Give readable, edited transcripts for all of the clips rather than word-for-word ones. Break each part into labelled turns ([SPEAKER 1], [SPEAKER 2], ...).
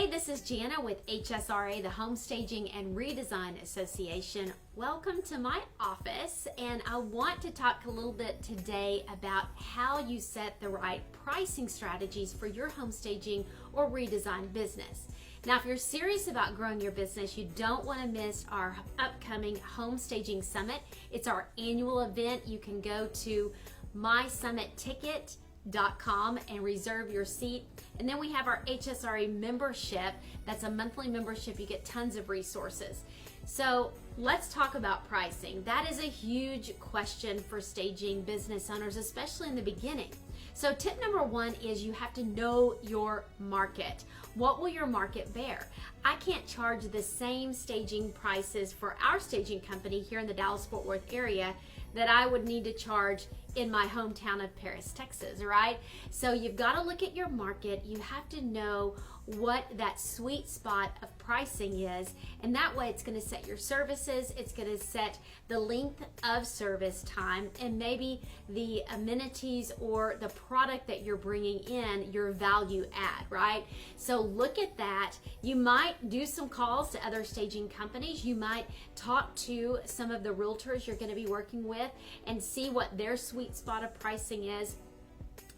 [SPEAKER 1] Hey, this is Jana with HSRA, the Home Staging and Redesign Association. Welcome to my office, and I want to talk a little bit today about how you set the right pricing strategies for your home staging or redesign business. Now, if you're serious about growing your business, you don't want to miss our upcoming Home Staging Summit. It's our annual event. You can go to mysummitticket.com and reserve your seat. And then we have our HSRA membership. That's a monthly membership. You get tons of resources. So let's talk about pricing. That is a huge question for staging business owners, especially in the beginning. So tip number one is you have to know your market. What will your market bear? I can't charge the same staging prices for our staging company here in the Dallas-Fort Worth area that I would need to charge in my hometown of Paris, Texas, right? So you've got to look at your market. You have to know what that sweet spot of pricing is, and that way it's going to set your services, it's going to set the length of service time, and maybe the amenities or the product that you're bringing in, your value add, right? So look at that. You might do some calls to other staging companies. You might talk to some of the realtors you're going to be working with and see what their sweet spot of pricing is.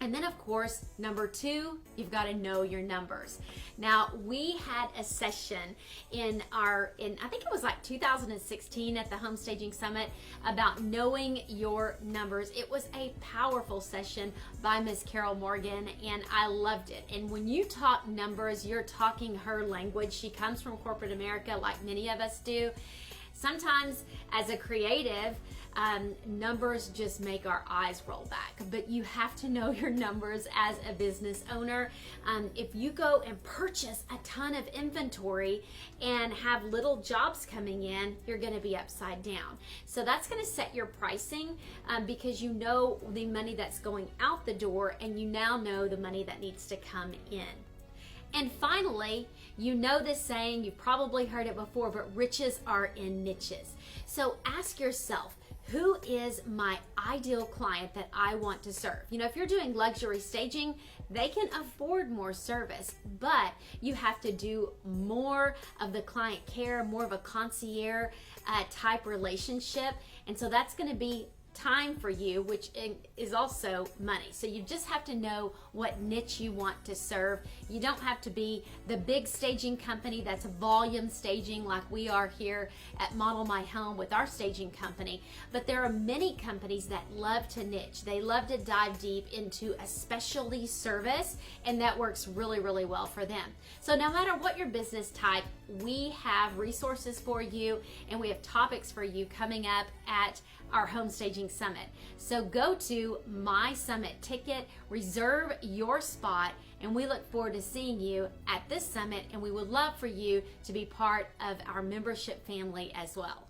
[SPEAKER 1] And then, of course, number two, you've got to know your numbers. Now, we had a session in I think it was like 2016 at the Home Staging Summit about knowing your numbers. It was a powerful session by Ms. Carol Morgan, and I loved it. And when you talk numbers, you're talking her language. She comes from corporate America like many of us do. Sometimes as a creative, numbers just make our eyes roll back, but you have to know your numbers as a business owner. If you go and purchase a ton of inventory and have little jobs coming in, you're going to be upside down. So that's going to set your pricing because you know the money that's going out the door, and you now know the money that needs to come in. And finally, you know this saying, you've probably heard it before, but riches are in niches. So ask yourself, who is my ideal client that I want to serve? You know, if you're doing luxury staging, they can afford more service, but you have to do more of the client care, more of a concierge type relationship. And so that's going to be time for you, which is also money. So you just have to know what niche you want to serve. You don't have to be the big staging company that's volume staging like we are here at Model My Home with our staging company, but there are many companies that love to niche. They love to dive deep into a specialty service, and that works really, really well for them. So no matter what your business type, we have resources for you, and we have topics for you coming up at our Home Staging Summit. So go to My Summit Ticket, reserve your spot, and we look forward to seeing you at this summit, and we would love for you to be part of our membership family as well.